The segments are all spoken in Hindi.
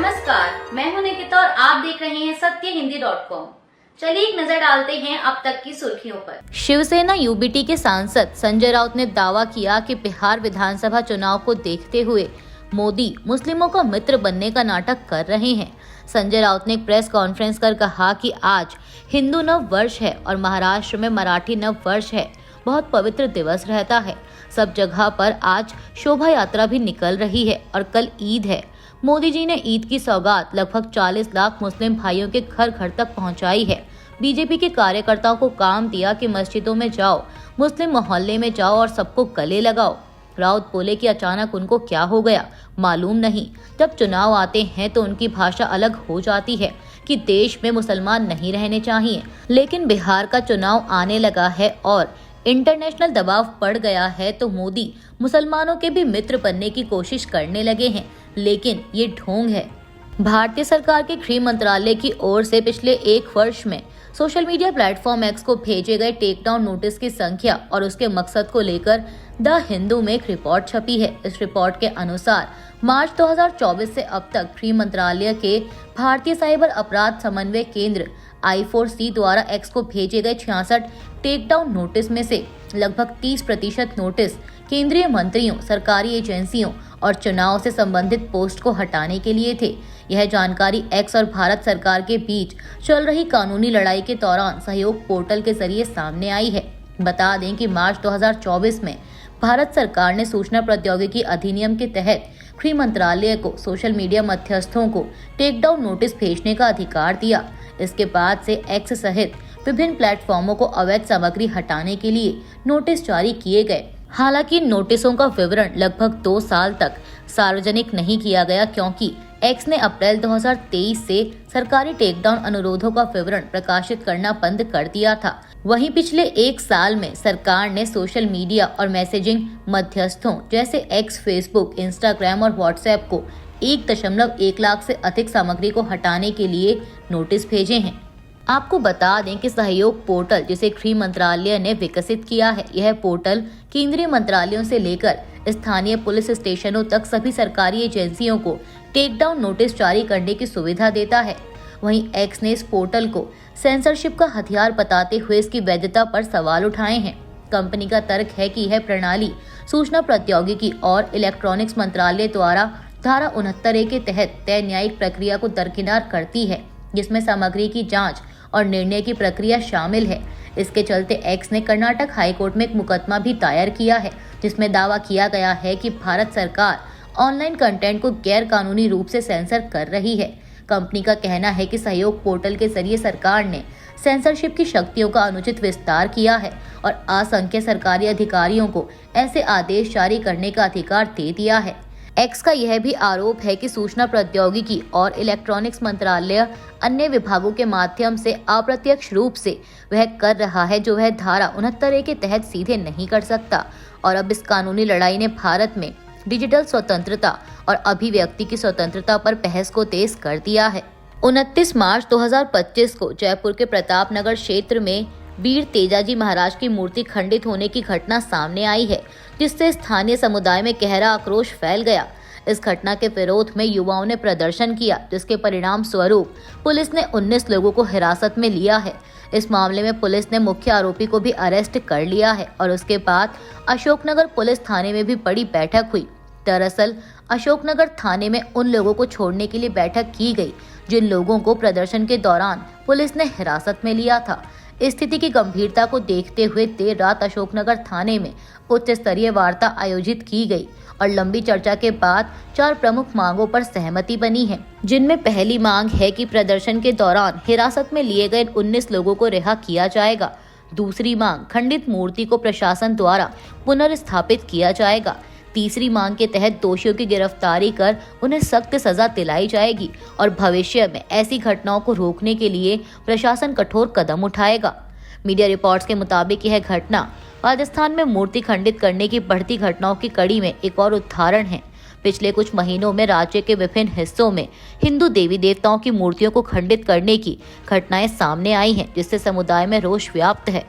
नमस्कार, मैं हूं निकिता और आप देख रहे हैं सत्यहिंदी.com। चलिए एक नजर डालते हैं अब तक की सुर्खियों पर। शिवसेना यूबीटी के सांसद संजय राउत ने दावा किया कि बिहार विधानसभा चुनाव को देखते हुए मोदी मुस्लिमों का मित्र बनने का नाटक कर रहे हैं। संजय राउत ने एक प्रेस कॉन्फ्रेंस कर कहा कि आज हिंदू नव वर्ष है और महाराष्ट्र में मराठी नव वर्ष है। बहुत पवित्र दिवस रहता है। सब जगह पर आज शोभा यात्रा भी निकल रही है और कल ईद है। मोदी जी ने ईद की सौगात लगभग 40 लाख मुस्लिम भाइयों के घर घर तक पहुंचाई है। बीजेपी के कार्यकर्ताओं को काम दिया कि मस्जिदों में जाओ, मुस्लिम मोहल्ले में जाओ और सबको गले लगाओ। राउत बोले कि अचानक उनको क्या हो गया मालूम नहीं। जब चुनाव आते हैं तो उनकी भाषा अलग हो जाती है कि देश में मुसलमान नहीं रहने चाहिए, लेकिन बिहार का चुनाव आने लगा है और इंटरनेशनल दबाव पड़ गया है तो मोदी मुसलमानों के भी मित्र बनने की कोशिश करने लगे हैं, लेकिन ये ढोंग है। भारतीय सरकार के गृह मंत्रालय की ओर से पिछले एक वर्ष में सोशल मीडिया प्लेटफॉर्म एक्स को भेजे गए टेक डाउन नोटिस की संख्या और उसके मकसद को लेकर द हिंदू में एक रिपोर्ट छपी है। इस रिपोर्ट के अनुसार मार्च 2024 से अब तक गृह मंत्रालय के भारतीय साइबर अपराध समन्वय केंद्र I4C द्वारा एक्स को भेजे गए 66 टेक डाउन नोटिस में से लगभग 30% नोटिस केंद्रीय मंत्रियों, सरकारी एजेंसियों और चुनाव से संबंधित पोस्ट को हटाने के लिए थे। यह जानकारी एक्स और भारत सरकार के बीच चल रही कानूनी लड़ाई के दौरान सहयोग पोर्टल के जरिए सामने आई है। बता दें कि मार्च 2024 में भारत सरकार ने सूचना प्रौद्योगिकी अधिनियम के तहत गृह मंत्रालय को सोशल मीडिया मध्यस्थों को टेक डाउन नोटिस भेजने का अधिकार दिया। इसके बाद से एक्स सहित विभिन्न प्लेटफॉर्मों को अवैध सामग्री हटाने के लिए नोटिस जारी किए गए। हालांकि नोटिसों का विवरण लगभग 2 साल तक सार्वजनिक नहीं किया गया, क्योंकि एक्स ने अप्रैल 2023 से सरकारी टेकडाउन अनुरोधों का विवरण प्रकाशित करना बंद कर दिया था। वहीं पिछले 1 साल में सरकार ने सोशल मीडिया और मैसेजिंग मध्यस्थों जैसे एक्स, फेसबुक, इंस्टाग्राम और व्हाट्सएप को 1.1 लाख से अधिक सामग्री को हटाने के लिए नोटिस भेजे हैं। आपको बता दें कि सहयोग पोर्टल जिसे गृह मंत्रालय ने विकसित किया है, यह पोर्टल केंद्रीय मंत्रालयों से लेकर स्थानीय पुलिस स्टेशनों तक सभी सरकारी एजेंसियों को टेक डाउन नोटिस जारी करने की सुविधा देता है। वहीं एक्स ने इस पोर्टल को सेंसरशिप का हथियार बताते हुए इसकी वैधता पर सवाल उठाए हैं। कंपनी का तर्क है कि यह प्रणाली सूचना प्रौद्योगिकी और इलेक्ट्रॉनिक्स मंत्रालय द्वारा धारा 69A के तहत तय न्यायिक प्रक्रिया को दरकिनार करती है, जिसमें सामग्री की जांच और निर्णय की प्रक्रिया शामिल है। इसके चलते एक्स ने कर्नाटक हाईकोर्ट में एक मुकदमा भी दायर किया है, जिसमें दावा किया गया है कि भारत सरकार ऑनलाइन कंटेंट को गैर कानूनी रूप से सेंसर कर रही है। कंपनी का कहना है कि सहयोग पोर्टल के जरिए सरकार ने सेंसरशिप की शक्तियों का अनुचित विस्तार किया है और असंख्य सरकारी अधिकारियों को ऐसे आदेश जारी करने का अधिकार दे दिया है। एक्स का यह भी आरोप है कि सूचना प्रौद्योगिकी और इलेक्ट्रॉनिक्स मंत्रालय अन्य विभागों के माध्यम से अप्रत्यक्ष रूप से वह कर रहा है जो वह धारा 69A के तहत सीधे नहीं कर सकता। और अब इस कानूनी लड़ाई ने भारत में डिजिटल स्वतंत्रता और अभिव्यक्ति की स्वतंत्रता पर बहस को तेज कर दिया है। 29 मार्च 2025 को जयपुर के प्रताप नगर क्षेत्र में वीर तेजाजी महाराज की मूर्ति खंडित होने की घटना सामने आई है, जिससे स्थानीय समुदाय में गहरा आक्रोश फैल गया। इस घटना के विरोध में युवाओं ने प्रदर्शन किया, जिसके परिणाम स्वरूप पुलिस ने 19 लोगों को हिरासत में लिया है। इस मामले में पुलिस ने मुख्य आरोपी को भी अरेस्ट कर लिया है और उसके बाद अशोकनगर पुलिस थाने में भी बड़ी बैठक हुई। दरअसल अशोकनगर थाने में उन लोगों को छोड़ने के लिए बैठक की गई जिन लोगों को प्रदर्शन के दौरान पुलिस ने हिरासत में लिया था। स्थिति की गंभीरता को देखते हुए देर रात अशोकनगर थाने में उच्च स्तरीय वार्ता आयोजित की गई और लंबी चर्चा के बाद 4 प्रमुख मांगों पर सहमति बनी है, जिनमें पहली मांग है कि प्रदर्शन के दौरान हिरासत में लिए गए 19 लोगों को रिहा किया जाएगा। दूसरी मांग, खंडित मूर्ति को प्रशासन द्वारा पुनर्स्थापित किया जाएगा। तीसरी मांग के तहत दोषियों की गिरफ्तारी कर उन्हें सख्त सजा दिलाई जाएगी और भविष्य में ऐसी घटनाओं को रोकने के लिए प्रशासन कठोर कदम उठाएगा। मीडिया रिपोर्ट्स के मुताबिक यह घटना राजस्थान में मूर्ति खंडित करने की बढ़ती घटनाओं की कड़ी में एक और उदाहरण है। पिछले कुछ महीनों में राज्य के विभिन्न हिस्सों में हिंदू देवी देवताओं की मूर्तियों को खंडित करने की घटनाएं सामने आई हैं, जिससे समुदाय में रोष व्याप्त है।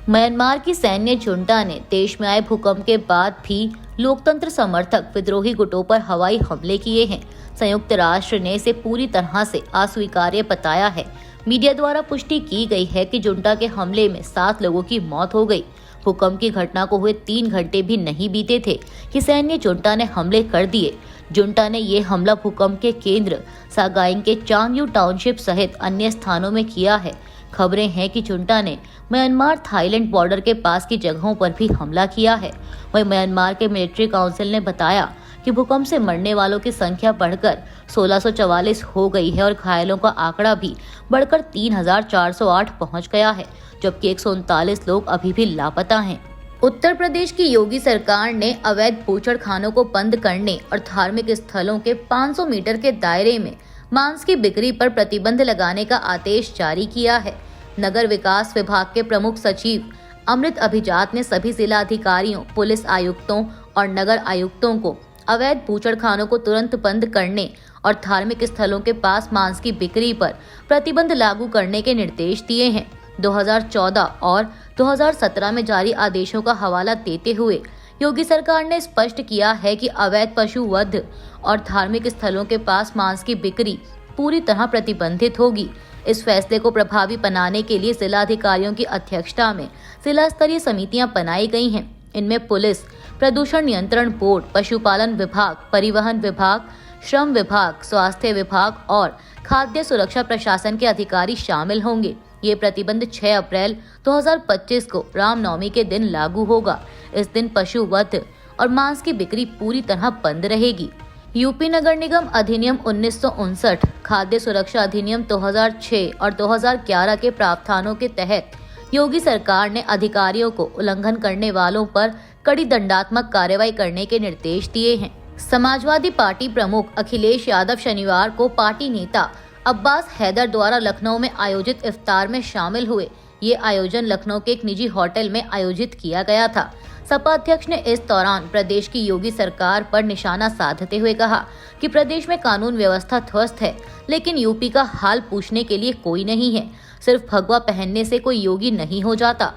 म्यांमार की सैन्य जुंटा ने देश में आए भूकंप के बाद भी लोकतंत्र समर्थक विद्रोही गुटों पर हवाई हमले किए हैं। संयुक्त राष्ट्र ने इसे पूरी तरह से अस्वीकार्य बताया है। मीडिया द्वारा पुष्टि की गई है कि जुंटा के हमले में 7 लोगों की मौत हो गई। भूकंप की घटना को हुए 3 घंटे भी नहीं बीते थे कि सैन्य जुंटा ने हमले कर दिए। जुंटा ने ये हमला भूकंप के केंद्र सागाइंग के चांगयू टाउनशिप सहित अन्य स्थानों में किया है। खबरें हैं कि जुंटा ने म्यांमार थाईलैंड बॉर्डर के पास की जगहों पर भी हमला किया है। वहीं म्यांमार के मिलिट्री काउंसिल ने बताया कि भूकंप से मरने वालों की संख्या बढ़कर 1644 हो गई है और घायलों का आंकड़ा भी बढ़कर 3408 पहुंच गया है, जबकि 139 लोग अभी भी लापता हैं। उत्तर प्रदेश की योगी सरकार ने अवैध बूचड़खानों को बंद करने और धार्मिक स्थलों के 500 मीटर के दायरे में मांस की बिक्री पर प्रतिबंध लगाने का आदेश जारी किया है। नगर विकास विभाग के प्रमुख सचिव अमृत अभिजात ने सभी जिला अधिकारियों, पुलिस आयुक्तों और नगर आयुक्तों को अवैध बूचड़खानों को तुरंत बंद करने और धार्मिक स्थलों के पास मांस की बिक्री पर प्रतिबंध लागू करने के निर्देश दिए हैं। 2014 और 2017 में जारी आदेशों का हवाला देते हुए योगी सरकार ने स्पष्ट किया है कि अवैध पशु वध और धार्मिक स्थलों के पास मांस की बिक्री पूरी तरह प्रतिबंधित होगी। इस फैसले को प्रभावी बनाने के लिए जिला अधिकारियों की अध्यक्षता में जिला स्तरीय समितियां बनाई गई हैं। इनमें पुलिस, प्रदूषण नियंत्रण बोर्ड, पशुपालन विभाग, परिवहन विभाग, श्रम विभाग, स्वास्थ्य विभाग और खाद्य सुरक्षा प्रशासन के अधिकारी शामिल होंगे। ये प्रतिबंध 6 अप्रैल 2025 को रामनवमी के दिन लागू होगा। इस दिन पशु वध और मांस की बिक्री पूरी तरह बंद रहेगी। यूपी नगर निगम अधिनियम 1959, खाद्य सुरक्षा अधिनियम 2006 और 2011 के प्रावधानों के तहत योगी सरकार ने अधिकारियों को उल्लंघन करने वालों पर कड़ी दंडात्मक कार्रवाई करने के निर्देश दिए हैं। समाजवादी पार्टी प्रमुख अखिलेश यादव शनिवार को पार्टी नेता अब्बास हैदर द्वारा लखनऊ में आयोजित इफ्तार में शामिल हुए। ये आयोजन लखनऊ के एक निजी होटल में आयोजित किया गया था। सपा अध्यक्ष ने इस दौरान प्रदेश की योगी सरकार पर निशाना साधते हुए कहा कि प्रदेश में कानून व्यवस्था ध्वस्त है, लेकिन यूपी का हाल पूछने के लिए कोई नहीं है। सिर्फ भगवा पहनने से कोई योगी नहीं हो जाता।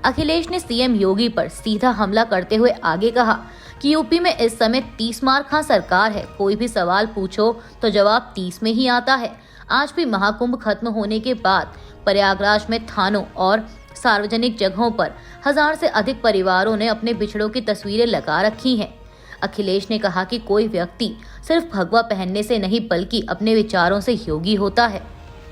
अखिलेश ने सीएम योगी पर सीधा हमला करते हुए आगे कहा कि यूपी में इस समय 30 मार खां सरकार है। कोई भी सवाल पूछो तो जवाब 30 में ही आता है। आज भी महाकुंभ खत्म होने के बाद प्रयागराज में थानों और सार्वजनिक जगहों पर 1000 से अधिक परिवारों ने अपने बिछड़ों की तस्वीरें लगा रखी हैं। अखिलेश ने कहा कि कोई व्यक्ति सिर्फ भगवा पहनने से नहीं बल्कि अपने विचारों से योगी होता है।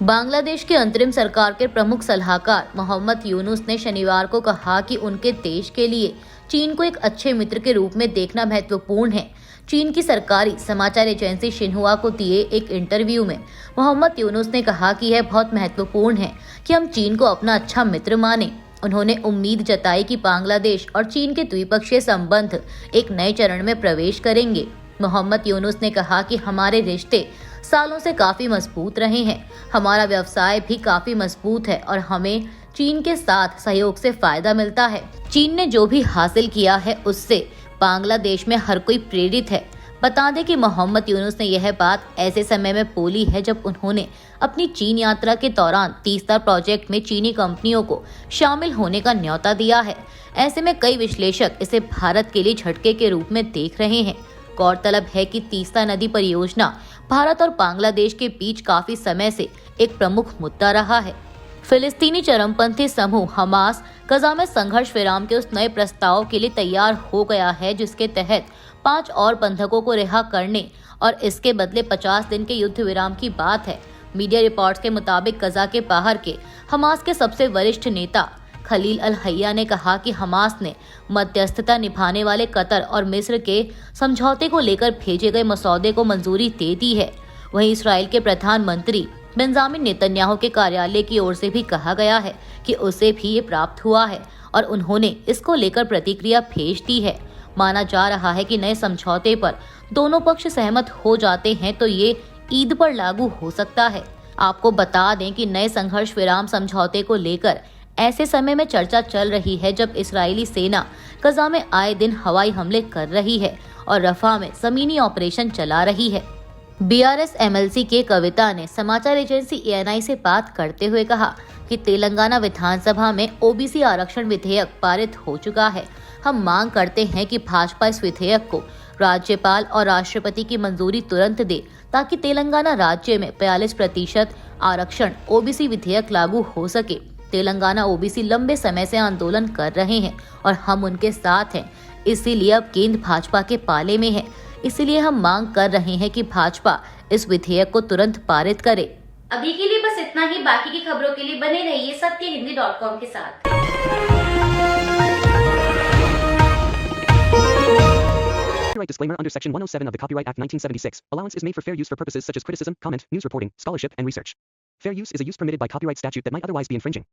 बांग्लादेश के अंतरिम सरकार के प्रमुख सलाहकार मोहम्मद यूनुस ने शनिवार को कहा कि उनके देश के लिए चीन को एक अच्छे मित्र के रूप में देखना महत्वपूर्ण है। चीन की सरकारी समाचार एजेंसी शिन्हुआ को दिए एक इंटरव्यू में मोहम्मद यूनुस ने कहा कि यह बहुत महत्वपूर्ण है कि हम चीन को अपना अच्छा मित्र माने। उन्होंने उम्मीद जताई कि बांग्लादेश और चीन के द्विपक्षीय संबंध एक नए चरण में प्रवेश करेंगे। मोहम्मद यूनुस ने कहा कि हमारे रिश्ते सालों से काफी मजबूत रहे हैं। हमारा व्यवसाय भी काफी मजबूत है और हमें चीन के साथ सहयोग से फायदा मिलता है। चीन ने जो भी हासिल किया है उससे बांग्लादेश में हर कोई प्रेरित है। बता दें कि मोहम्मद यूनुस ने यह बात ऐसे समय में बोली है जब उन्होंने अपनी चीन यात्रा के दौरान तीस्ता प्रोजेक्ट में चीनी कंपनियों को शामिल होने का न्योता दिया है। ऐसे में कई विश्लेषक इसे भारत के लिए झटके के रूप में देख रहे हैं। गौरतलब है कि तीस्ता नदी परियोजना भारत और बांग्लादेश के बीच काफी समय से एक प्रमुख मुद्दा रहा है। फिलिस्तीनी चरमपंथी समूह हमास गजा में संघर्ष विराम के उस नए प्रस्ताव के लिए तैयार हो गया है जिसके तहत 5 और बंधकों को रिहा करने और इसके बदले 50 दिन के युद्ध विराम की बात है। मीडिया रिपोर्ट्स के मुताबिक गजा के बाहर के हमास के सबसे वरिष्ठ नेता खलील अल हैया ने कहा कि हमास ने मध्यस्थता निभाने वाले कतर और मिस्र के समझौते को लेकर भेजे गए मसौदे को मंजूरी दे दी है। वहीं इसराइल के प्रधानमंत्री बेंजामिन नेतन्याहू के कार्यालय की ओर से भी कहा गया है कि उसे भी ये प्राप्त हुआ है और उन्होंने इसको लेकर प्रतिक्रिया भेज दी है। माना जा रहा है कि नए समझौते पर दोनों पक्ष सहमत हो जाते हैं तो ये ईद पर लागू हो सकता है। आपको बता दें कि नए संघर्ष विराम समझौते को लेकर ऐसे समय में चर्चा चल रही है जब इस्राएली सेना गजा में आए दिन हवाई हमले कर रही है और रफा में जमीनी ऑपरेशन चला रही है। बीआरएस एमएलसी के कविता ने समाचार एजेंसी एएनआई से बात करते हुए कहा कि तेलंगाना विधानसभा में ओबीसी आरक्षण विधेयक पारित हो चुका है। हम मांग करते हैं कि भाजपा इस विधेयक को राज्यपाल और राष्ट्रपति की मंजूरी तुरंत दे ताकि तेलंगाना राज्य में 42% आरक्षण ओबीसी विधेयक लागू हो सके। तेलंगाना ओबीसी लंबे समय से आंदोलन कर रहे हैं और हम उनके साथ हैं, इसीलिए अब केंद्र भाजपा के पाले में है। इसीलिए हम मांग कर रहे हैं कि भाजपा इस विधेयक को तुरंत पारित करे। अभी के लिए बस इतना ही। बाकी की खबरों के लिए बने रहिए सत्यहिंदी.com के साथ। Copyright disclaimer under Section 107 of the Copyright Act 1976. Allowance is made for fair use for purposes such as criticism, comment, news reporting, scholarship, and research. Fair use is a use permitted by copyright statute that might otherwise be infringing.